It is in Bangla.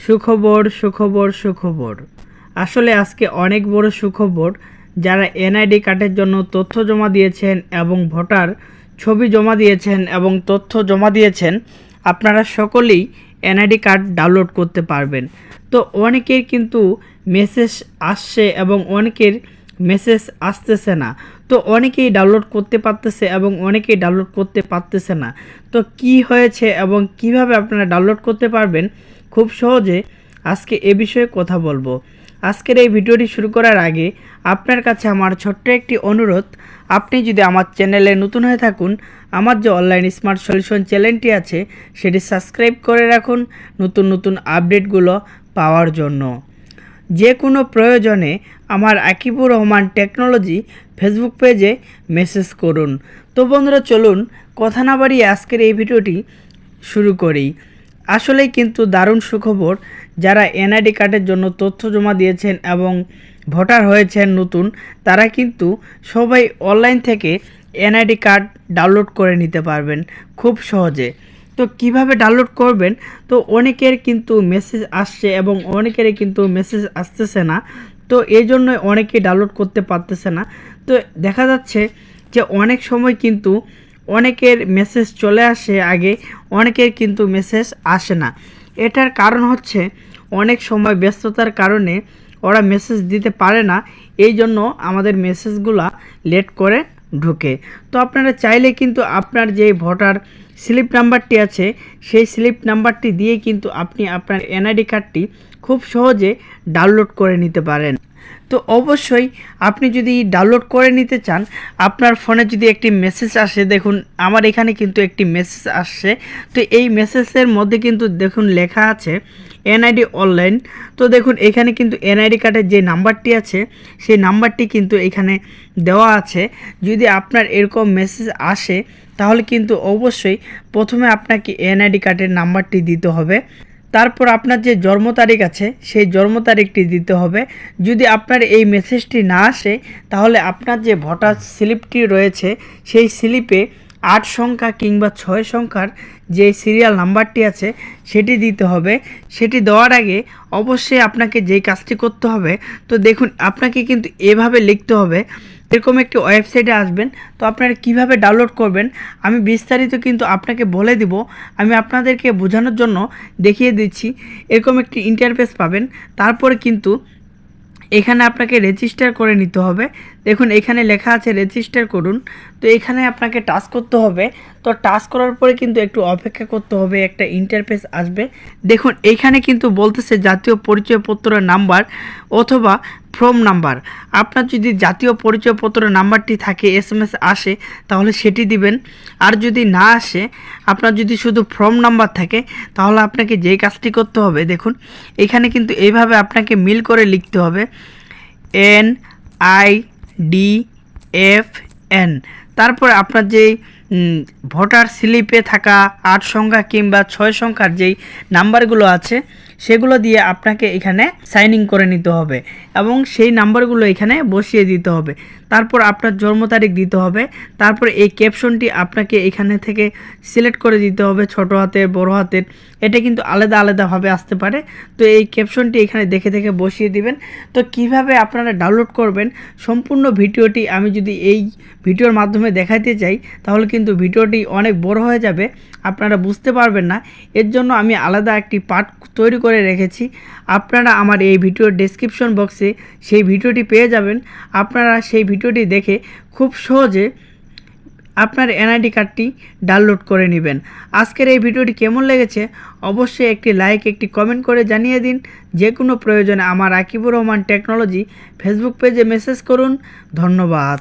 সুখবর সুখবর সুখবর। আসলে আজকে অনেক বড় সুখবর। যারা এনআইডি কার্ডের জন্য তথ্য জমা দিয়েছেন এবং ভোটার ছবি জমা দিয়েছেন এবং তথ্য জমা দিয়েছেন, আপনারা সকলেই এনআইডি কার্ড ডাউনলোড করতে পারবেন। তো অনেকের কিন্তু মেসেজ আসছে এবং অনেকের মেসেজ আসতেছে না। তো অনেকেই ডাউনলোড করতে পারতেছে এবং অনেকেই ডাউনলোড করতে পারতেছে না। তো কি হয়েছে এবং কিভাবে আপনারা ডাউনলোড করতে পারবেন খুব সহজে আজকে এ বিষয়ে কথা বলবো। আজকের এই ভিডিওটি শুরু করার আগে আপনার কাছে আমার ছোট্ট একটি অনুরোধ, আপনি যদি আমার চ্যানেলে নতুন হয়ে থাকুন, আমার যে অনলাইন স্মার্ট সলিউশন চ্যানেলটি আছে সেটি সাবস্ক্রাইব করে রাখুন নতুন নতুন আপডেটগুলো পাওয়ার জন্য। যে কোনো প্রয়োজনে আমার আকিবুর রহমান টেকনোলজি ফেসবুক পেজে মেসেজ করুন। তো বন্ধুরা, চলুন কথা না বাড়িয়ে আজকের এই ভিডিওটি শুরু করি। আসলেই কিন্তু দারুণ সুখবর। যারা এনআইডি কার্ডের জন্য তথ্য জমা দিয়েছেন এবং ভোটার হয়েছেন নতুন, তারা কিন্তু সবাই অনলাইন থেকে এনআইডি কার্ড ডাউনলোড করে নিতে পারবেন খুব সহজে। তো কিভাবে ডাউনলোড করবেন? তো অনেকের কিন্তু মেসেজ আসছে এবং অনেকেরই কিন্তু মেসেজ আসতেছে না। তো এই জন্য অনেকেই ডাউনলোড করতে পারতেছে না। তো দেখা যাচ্ছে যে অনেক সময় কিন্তু অনেকের মেসেজ চলে আসে আগে, অনেকের কিন্তু মেসেজ আসে না। এটার কারণ হচ্ছে অনেক সময় ব্যস্ততার কারণে ওরা মেসেজ দিতে পারে না, এই জন্য আমাদের মেসেজগুলা লেট করে ঢুকে। তো আপনারা চাইলে কিন্তু আপনার যে ভোটার স্লিপ নাম্বারটি আছে সেই স্লিপ নাম্বারটি দিয়ে কিন্তু আপনি আপনার এনআইডি কার্ডটি খুব সহজে ডাউনলোড করে নিতে পারেন। তো অবশ্যই আপনি যদি ডাউনলোড করে নিতে চান, আপনার ফোনে যদি একটি মেসেজ আসে, দেখুন আমার এখানে কিন্তু একটি মেসেজ আসছে। তো এই মেসেজের মধ্যে কিন্তু দেখুন লেখা আছে এনআইডি অনলাইন। তো দেখুন এখানে কিন্তু এনআইডি কার্ডের যে নাম্বারটি আছে সেই নাম্বারটি কিন্তু এখানে দেওয়া আছে। যদি আপনার এরকম মেসেজ আসে তাহলে কিন্তু অবশ্যই প্রথমে আপনাকে এনআইডি কার্ডের নাম্বারটি দিতে হবে, তারপর আপনার যে জন্ম তারিখ আছে সেই জন্ম তারিখটি দিতে হবে। যদি আপনার এই মেসেজটি না আসে তাহলে আপনার যে ভোটার স্লিপটি রয়েছে সেই স্লিপে 8 সংখ্যা কিংবা 6 সংখ্যার যে সিরিয়াল নাম্বারটি আছে সেটি দিতে হবে। সেটি দেওয়ার আগে অবশ্যই আপনাকে যেই কাজটি করতে হবে, তো দেখুন আপনাকে কিন্তু এভাবে লিখতে হবে। এরকম একটি ওয়েবসাইটে আসবেন। তো আপনারা কিভাবে ডাউনলোড করবেন আমি বিস্তারিত কিন্তু আপনাকে বলে দিব। আমি আপনাদেরকে বোঝানোর জন্য দেখিয়ে দিচ্ছি। এরকম একটি ইন্টারফেস পাবেন, তারপরে কিন্তু এখানে আপনাকে রেজিস্টার করে নিতে হবে। দেখুন এখানে লেখা আছে রেজিস্টার করুন। তো এখানে আপনাকে টাচ করতে হবে। তো টাচ করার পরে কিন্তু একটু অপেক্ষা করতে হবে, একটা ইন্টারফেস আসবে। দেখুন এইখানে কিন্তু বলতেছে জাতীয় পরিচয়পত্রের নাম্বার অথবা ফর্ম নাম্বার। আপনার যদি জাতীয় পরিচয়পত্রের নাম্বারটি থাকে, এসএমএস আসে, তাহলে সেটি দিবেন। আর যদি না আসে, আপনার যদি শুধু ফর্ম নাম্বার থাকে, তাহলে আপনাকে যেই কাজটি করতে হবে, দেখুন এখানে কিন্তু এইভাবে আপনাকে মিল করে লিখতে হবে NIDFN। তারপর আপনার যেই ভোটার স্লিপে থাকা 8 সংখ্যা কিংবা 6 সংখ্যার যেই নাম্বারগুলো আছে সেগুলো দিয়ে আপনাকে এখানে সাইন ইন করে নিতে হবে এবং সেই নাম্বারগুলো এখানে বসিয়ে দিতে হবে। তারপর আপনার জন্ম তারিখ দিতে হবে। তারপর এই ক্যাপশনটি আপনাকে এখানে থেকে সিলেক্ট করে দিতে হবে, ছোট হাতের বড় হাতের, এটা কিন্তু আলাদা আলাদাভাবে আসতে পারে। তো এই ক্যাপশনটি এখানে দেখে দেখে বসিয়ে দিবেন। তো কিভাবে আপনারা ডাউনলোড করবেন সম্পূর্ণ ভিডিওটি আমি যদি এই ভিডিওর মাধ্যমে দেখাতে চাই তাহলে কিন্তু ভিডিওটি অনেক বড় হয়ে যাবে, আপনারা বুঝতে পারবেন না। এর জন্য আমি আলাদা একটি পার্ট তৈরি করে রেখেছি। আপনারা আমার এই ভিডিওর ডেসক্রিপশন বক্সে সেই ভিডিওটি পেয়ে যাবেন। আপনারা সেই ভিডিওটি দেখে খুব সহজে আপনার এনআইডি কার্ডটি ডাউনলোড করে নেবেন। আজকের এই ভিডিওটি কেমন লেগেছে অবশ্যই একটি লাইক, একটি কমেন্ট করে জানিয়ে দিন। যে কোনো প্রয়োজনে আমার আকিবুর রহমান টেকনোলজি ফেসবুক পেজে মেসেজ করুন। ধন্যবাদ।